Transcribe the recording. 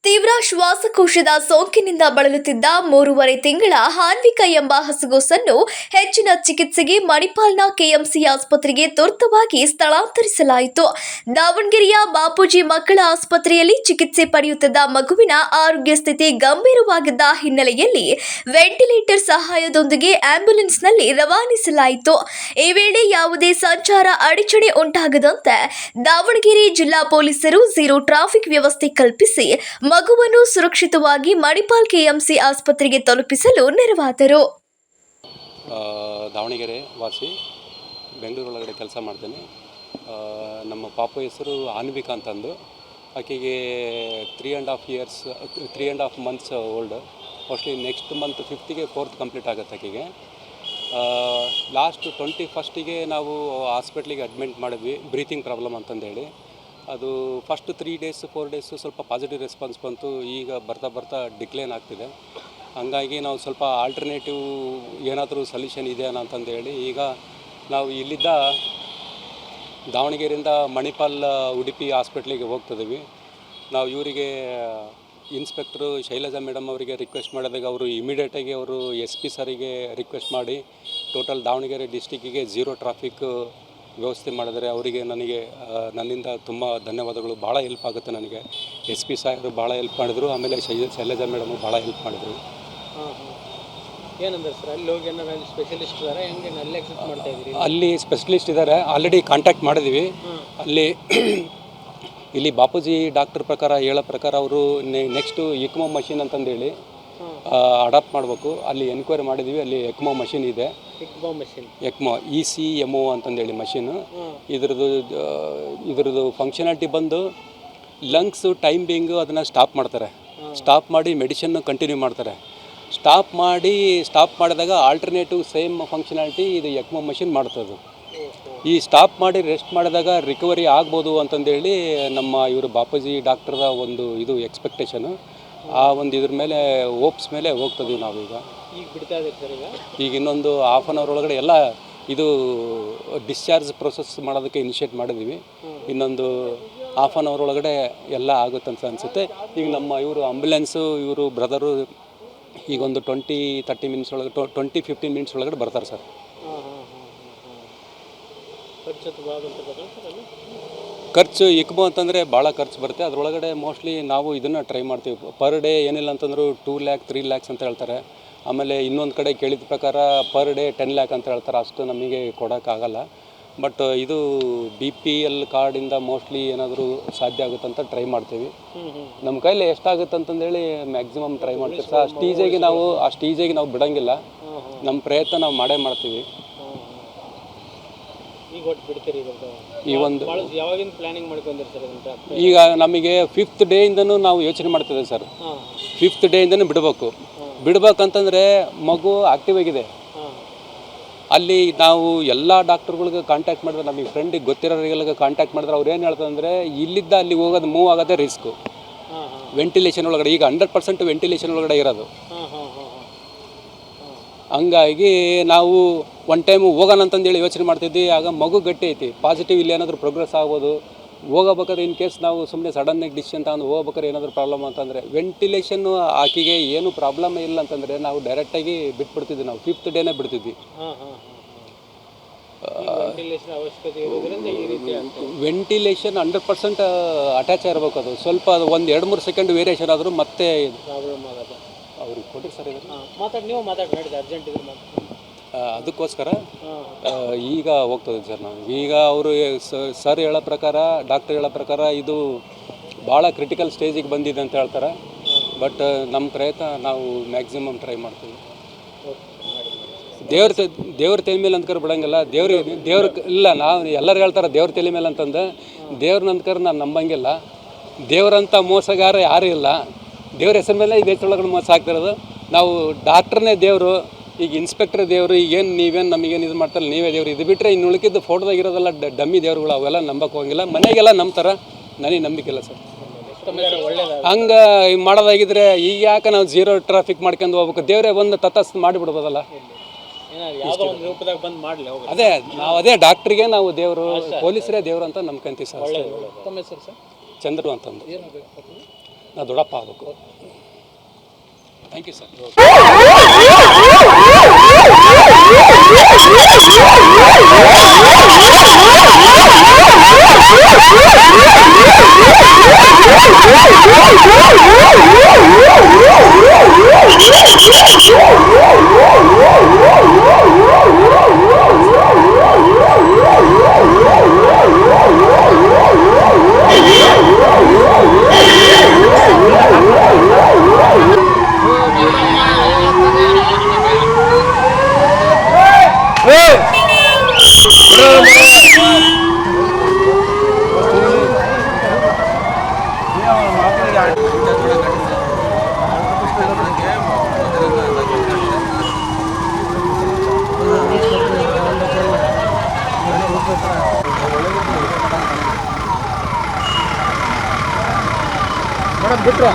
ತೀವ್ರ ಶ್ವಾಸಕೋಶದ ಸೋಂಕಿನಿಂದ ಬಳಲುತ್ತಿದ್ದ 3.5 ತಿಂಗಳ ಹಾನ್ವಿಕ ಎಂಬ ಹಸುಗೂಸನ್ನು ಹೆಚ್ಚಿನ ಚಿಕಿತ್ಸೆಗೆ ಮಣಿಪಾಲ್ನ ಕೆಎಂಸಿ ಆಸ್ಪತ್ರೆಗೆ ತುರ್ತವಾಗಿ ಸ್ಥಳಾಂತರಿಸಲಾಯಿತು. ದಾವಣಗೆರೆಯ ಬಾಪೂಜಿ ಮಕ್ಕಳ ಆಸ್ಪತ್ರೆಯಲ್ಲಿ ಚಿಕಿತ್ಸೆ ಪಡೆಯುತ್ತಿದ್ದ ಮಗುವಿನ ಆರೋಗ್ಯ ಸ್ಥಿತಿ ಗಂಭೀರವಾಗಿದ್ದ ಹಿನ್ನೆಲೆಯಲ್ಲಿ ವೆಂಟಿಲೇಟರ್ ಸಹಾಯದೊಂದಿಗೆ ಆಂಬ್ಯುಲೆನ್ಸ್ನಲ್ಲಿ ರವಾನಿಸಲಾಯಿತು. ಈ ವೇಳೆ ಯಾವುದೇ ಸಂಚಾರ ಅಡಚಣೆ ಉಂಟಾಗದಂತೆ ದಾವಣಗೆರೆ ಜಿಲ್ಲಾ ಪೊಲೀಸರು ಝೀರೋ ಟ್ರಾಫಿಕ್ ವ್ಯವಸ್ಥೆ ಕಲ್ಪಿಸಿ ಮಗುವನ್ನು ಸುರಕ್ಷಿತವಾಗಿ ಮಣಿಪಾಲ್ ಕೆಎಂಸಿ ಆಸ್ಪತ್ರೆಗೆ ತಲುಪಿಸಲು ನೆರವಾದರು. ದಾವಣಗೆರೆ ವಾಸಿ, ಬೆಂಗಳೂರೊಳಗಡೆ ಕೆಲಸ ಮಾಡ್ತೇನೆ. ನಮ್ಮ ಪಾಪು ಹೆಸರು ಆನ್ವಿಕಾ ಅಂತಂದು. ಆಕೆಗೆ 3.5 months old. Mostly next month 5th 4th complete ಆಗುತ್ತೆ ಆಕೆಗೆ. ಲಾಸ್ಟ್ 21st ನಾವು ಹಾಸ್ಪಿಟ್ಲಿಗೆ ಅಡ್ಮಿಟ್ ಮಾಡಿದ್ವಿ, ಬ್ರೀತಿಂಗ್ ಪ್ರಾಬ್ಲಮ್ ಅಂತಂದೇಳಿ. ಅದು ಫಸ್ಟ್ 3 days 4 days ಸ್ವಲ್ಪ ಪಾಸಿಟಿವ್ ರೆಸ್ಪಾನ್ಸ್ ಬಂತು. ಈಗ ಬರ್ತಾ ಡಿಕ್ಲೈನ್ ಆಗ್ತಿದೆ. ಹಂಗಾಗಿ ನಾವು ಸ್ವಲ್ಪ ಆಲ್ಟರ್ನೇಟಿವ್ ಏನಾದರೂ ಸೊಲ್ಯೂಷನ್ ಇದೆಯಾ ಅಂತಂದೇಳಿ ಈಗ ನಾವು ಇಲ್ಲಿದ್ದ ದಾವಣಗೆರೆಯಿಂದ ಮಣಿಪಾಲ್ ಉಡುಪಿ ಹಾಸ್ಪಿಟ್ಲಿಗೆ ಹೋಗ್ತಿದ್ದೀವಿ. ನಾವು ಇವರಿಗೆ ಇನ್ಸ್ಪೆಕ್ಟ್ರು ಶೈಲಜಾ ಮೇಡಮ್ ಅವರಿಗೆ ರಿಕ್ವೆಸ್ಟ್ ಮಾಡಿದಾಗ ಅವರು ಇಮಿಡಿಯೇಟಾಗಿ ಅವರು SP ಸರಿಗೆ ರಿಕ್ವೆಸ್ಟ್ ಮಾಡಿ ಟೋಟಲ್ ದಾವಣಗೆರೆ ಡಿಸ್ಟಿಕ್ಕಿಗೆ ಝೀರೋ ಟ್ರಾಫಿಕ್ ವ್ಯವಸ್ಥೆ ಮಾಡಿದರೆ ಅವರಿಗೆ ನನ್ನಿಂದ ತುಂಬ ಧನ್ಯವಾದಗಳು. ಭಾಳ ಹೆಲ್ಪ್ ಆಗುತ್ತೆ ನನಗೆ. SP ಸಾಹೇಬರು ಭಾಳ ಹೆಲ್ಪ್ ಮಾಡಿದರು. ಆಮೇಲೆ ಶೈಲಜಾ ಮೇಡಮು ಭಾಳ ಹೆಲ್ಪ್ ಮಾಡಿದರು. ಏನಂದ್ರೆ ಸರ್ ಅಲ್ಲಿ ಹೋಗಿ ಏನಾದ್ರು ಸ್ಪೆಷಲಿಸ್ಟ್ ಇದ್ದಾರೆ, ಹೆಂಗೆ ಅಲ್ಲಿ ಎಕ್ಸೆಪ್ಟ್ ಮಾಡ್ತಾ ಇದ್ದೀರಿ? ಅಲ್ಲಿ ಸ್ಪೆಷಲಿಸ್ಟ್ ಇದ್ದಾರೆ, ಆಲ್ರೆಡಿ ಕಾಂಟ್ಯಾಕ್ಟ್ ಮಾಡಿದ್ವಿ. ಅಲ್ಲಿ ಇಲ್ಲಿ ಬಾಪೂಜಿ ಡಾಕ್ಟರ್ ಪ್ರಕಾರ ಹೇಳೋ ಪ್ರಕಾರ ಅವರು ನೆಕ್ಸ್ಟು ECMO ಮಷಿನ್ ಅಂತಂದೇಳಿ ಅಡಾಪ್ಟ್ ಮಾಡಬೇಕು. ಅಲ್ಲಿ ಎನ್ಕ್ವೈರಿ ಮಾಡಿದ್ವಿ, ಅಲ್ಲಿ ECMO ಮಷಿನ್ ಇದೆ. ECMO ECMO ಅಂತಂದೇಳಿ ಮಷಿನು. ಇದ್ರದ್ದು ಫಂಕ್ಷನಾಲಿಟಿ ಬಂದು ಲಂಗ್ಸು ಟೈಮಿಂಗು ಅದನ್ನು ಸ್ಟಾಪ್ ಮಾಡ್ತಾರೆ. ಸ್ಟಾಪ್ ಮಾಡಿ ಮೆಡಿಷನ್ನು ಕಂಟಿನ್ಯೂ ಮಾಡ್ತಾರೆ. ಸ್ಟಾಪ್ ಮಾಡಿದಾಗ ಆಲ್ಟರ್ನೇಟಿವ್ ಸೇಮ್ ಫಂಕ್ಷನಾಲಿಟಿ ಇದು ECMO ಮಷಿನ್ ಮಾಡ್ತದೆ. ಈ ಸ್ಟಾಪ್ ಮಾಡಿ ರೆಸ್ಟ್ ಮಾಡಿದಾಗ ರಿಕವರಿ ಆಗ್ಬೋದು ಅಂತಂದೇಳಿ ನಮ್ಮ ಇವರು ಬಾಪೂಜಿ ಡಾಕ್ಟ್ರದ ಒಂದು ಇದು ಎಕ್ಸ್ಪೆಕ್ಟೇಷನು. ಆ ಒಂದು ಇದ್ರ ಮೇಲೆ ಹೋಪ್ಸ್ ಮೇಲೆ ಹೋಗ್ತಿದ್ದೀವಿ ನಾವೀಗ. ಈಗ ಇನ್ನೊಂದು ½ an hour ಒಳಗಡೆ ಎಲ್ಲ ಇದು ಡಿಸ್ಚಾರ್ಜ್ ಪ್ರೊಸೆಸ್ ಮಾಡೋದಕ್ಕೆ ಇನಿಷಿಯೇಟ್ ಮಾಡಿದ್ದೀವಿ. ಇನ್ನೊಂದು ½ an hour ಒಳಗಡೆ ಎಲ್ಲ ಆಗುತ್ತಂತ ಅನಿಸುತ್ತೆ. ಈಗ ನಮ್ಮ ಇವರು ಆಂಬ್ಯುಲೆನ್ಸು ಇವರು ಬ್ರದರು ಈಗೊಂದು 20-30 minutes ಒಳಗೆ 20-15 minutes ಒಳಗಡೆ ಬರ್ತಾರೆ ಸರ್. ಖರ್ಚು ECMO ಅಂತಂದರೆ ಭಾಳ ಖರ್ಚು ಬರುತ್ತೆ. ಅದರೊಳಗಡೆ ಮೋಸ್ಟ್ಲಿ ನಾವು ಇದನ್ನು ಟ್ರೈ ಮಾಡ್ತೀವಿ. ಪರ್ ಡೇ ಏನಿಲ್ಲ ಅಂತಂದರೂ 2 lakh 3 lakhs ಅಂತ ಹೇಳ್ತಾರೆ. ಆಮೇಲೆ ಇನ್ನೊಂದು ಕಡೆ ಕೇಳಿದ ಪ್ರಕಾರ ಪರ್ ಡೇ 10 lakh ಅಂತ ಹೇಳ್ತಾರೆ. ಅಷ್ಟು ನಮಗೆ ಕೊಡೋಕ್ಕಾಗಲ್ಲ. ಬಟ್ ಇದು BPL ಕಾರ್ಡಿಂದ ಮೋಸ್ಟ್ಲಿ ಏನಾದರೂ ಸಾಧ್ಯ ಆಗುತ್ತಂತ ಟ್ರೈ ಮಾಡ್ತೀವಿ. ನಮ್ಮ ಕೈಲಿ ಎಷ್ಟಾಗುತ್ತೆ ಅಂತಂದೇಳಿ ಮ್ಯಾಕ್ಸಿಮಮ್ ಟ್ರೈ ಮಾಡ್ತೀವಿ ಸರ್. ಆ ಸ್ಟೇಜಿಗೆ ನಾವು ಬಿಡೋಂಗಿಲ್ಲ. ನಮ್ಮ ಪ್ರಯತ್ನ ನಾವು ಮಾಡೇ ಮಾಡ್ತೀವಿ. ಈಗ ನಮಗೆ 5th ಡೇಯಿಂದನೂ ನಾವು ಯೋಚನೆ ಮಾಡ್ತಿದ್ದೇವೆ ಸರ್. 5th ಡೇಯಿಂದನೂ ಬಿಡ್ಬೇಕಂತಂದರೆ ಮಗು ಆಕ್ಟಿವ್ ಆಗಿದೆ. ಅಲ್ಲಿ ನಾವು ಎಲ್ಲ ಡಾಕ್ಟರ್ಗಳಿಗೆ ಕಾಂಟ್ಯಾಕ್ಟ್ ಮಾಡಿದ್ರೆ, ನಮಗೆ ಫ್ರೆಂಡಿಗೆ ಗೊತ್ತಿರೋರಿಗೆಲ್ಲ ಕಾಂಟ್ಯಾಕ್ಟ್ ಮಾಡಿದ್ರೆ ಅವ್ರು ಏನು ಹೇಳ್ತಾರೆ ಅಂದರೆ ಇಲ್ಲಿದ್ದ ಅಲ್ಲಿ ಹೋಗೋದು ಮೂವ್ ಆಗೋದೇ ರಿಸ್ಕು. ವೆಂಟಿಲೇಷನ್ ಒಳಗಡೆ ಈಗ 100% ವೆಂಟಿಲೇಷನ್ ಒಳಗಡೆ ಇರೋದು. ಹಂಗಾಗಿ ನಾವು ಒನ್ ಟೈಮು ಹೋಗೋಣ ಅಂತಂದೇಳಿ ಯೋಚನೆ ಮಾಡ್ತಿದ್ವಿ. ಆಗ ಮಗು ಗಟ್ಟಿ ಐತಿ, ಪಾಸಿಟಿವ್ ಇಲ್ಲಿ ಏನಾದರೂ ಪ್ರೋಗ್ರೆಸ್ ಆಗ್ಬೋದು. ಹೋಗಬೇಕಾದ್ರೆ ಇನ್ ಕೇಸ್ ನಾವು ಸುಮ್ಮನೆ ಸಡನ್ನಾಗಿ ಡಿಸಿಷನ್ ತಗೊಂಡು ಹೋಗ್ಬೇಕಾದ್ರೆ ಏನಾದರೂ ಪ್ರಾಬ್ಲಮ್ ಅಂತಂದರೆ ವೆಂಟಿಲೇಷನ್ನು ಆಕೆಗೆ ಏನು ಪ್ರಾಬ್ಲಮ್ ಇಲ್ಲ ಅಂತಂದರೆ ನಾವು ಡೈರೆಕ್ಟಾಗಿ ಬಿಟ್ಬಿಡ್ತಿದ್ವಿ. ನಾವು 5th ಡೇನೇ ಬಿಡ್ತಿದ್ವಿ. ವೆಂಟಿಲೇಷನ್ 100% ಅಟ್ಯಾಚ್ ಆಗಿರ್ಬೇಕು. ಅದು ಸ್ವಲ್ಪ ಅದು 1-2-3 ಸೆಕೆಂಡ್ ವೇರಿಯೇಷನ್ ಆದರೂ ಮತ್ತೆ ಅವ್ರಿಗೆ ಕೊಟ್ಟಿರಿ ಸರ್. ಅದಕ್ಕೋಸ್ಕರ ಈಗ ಹೋಗ್ತದೆ ಸರ್. ನಾವು ಈಗ ಅವರು ಸರ್ ಹೇಳೋ ಪ್ರಕಾರ, ಡಾಕ್ಟರ್ ಹೇಳೋ ಪ್ರಕಾರ ಇದು ಭಾಳ ಕ್ರಿಟಿಕಲ್ ಸ್ಟೇಜಿಗೆ ಬಂದಿದೆ ಅಂತ ಹೇಳ್ತಾರೆ. ಬಟ್ ನಮ್ಮ ಪ್ರಯತ್ನ ನಾವು ಮ್ಯಾಕ್ಸಿಮಮ್ ಟ್ರೈ ಮಾಡ್ತೀವಿ. ದೇವ್ರ ತಲೆ ಮೇಲೆ ಅಂದ್ಕರ್ ಬಿಡೋಂಗಿಲ್ಲ. ದೇವ್ರ ಇಲ್ಲ, ನಾವು ಎಲ್ಲರೂ ಹೇಳ್ತಾರೆ ದೇವ್ರ ತಲೆ ಮೇಲೆ ಅಂತಂದು. ದೇವ್ರನ್ನ ಅಂದ್ಕರ್ ನಾನು ನಂಬಂಗಿಲ್ಲ. ದೇವ್ರಂಥ ಮೋಸಗಾರ ಯಾರೂ ಇಲ್ಲ. ದೇವ್ರ ಹೆಸರು ಮೇಲೆ ಈ ದೇಶದೊಳಗಡೆ ಮೋಸ ಆಗ್ತಿರೋದು. ನಾವು ಡಾಕ್ಟ್ರನ್ನೇ ದೇವರು, ಈಗ ಇನ್ಸ್ಪೆಕ್ಟರ್ ದೇವರು. ಈಗೇನು ನೀವೇನು ನಮಗೇನು ಇದು ಮಾಡ್ತಾರೆ, ನೀವೇ ದೇವರು. ಇದು ಬಿಟ್ಟರೆ ಇನ್ನು ಉಳಿಕಿದ್ದು ಫೋಟೋದಾಗ ಇರೋದೆಲ್ಲ ಡಮ್ಮಿ ದೇವ್ರುಗಳು. ಅವೆಲ್ಲ ನಂಬಕ್ಕೆ ಹೋಗಿಲ್ಲ. ಮನೆಗೆಲ್ಲ ನಂಬ್ತಾರೆ, ನನಗೆ ನಂಬಿಕೆಲ್ಲ ಸರ್. ಹಂಗೆ ಮಾಡೋದಾಗಿದ್ರೆ ಈಗ ಯಾಕೆ ನಾವು ಝೀರೋ ಟ್ರಾಫಿಕ್ ಮಾಡ್ಕೊಂಡು ಹೋಗ್ಬೇಕು? ದೇವರೇ ಬಂದು ತತಸ್ತು ಮಾಡಿಬಿಡ್ಬೋದಲ್ಲ. ಅದೇ ಡಾಕ್ಟ್ರಿಗೆ ನಾವು ದೇವರು, ಪೊಲೀಸರೇ ದೇವರು ಅಂತ ನಂಬ್ಕೊಂತೀವಿ ಸರ್. ಚಂದ್ರು ಅಂತಂದು. ನಾನು ದೊಡ್ಡಪ್ಪ ಆಗಬೇಕು. Thank you sir. ಮೇಡಮ್ ಬಿಟ್ರು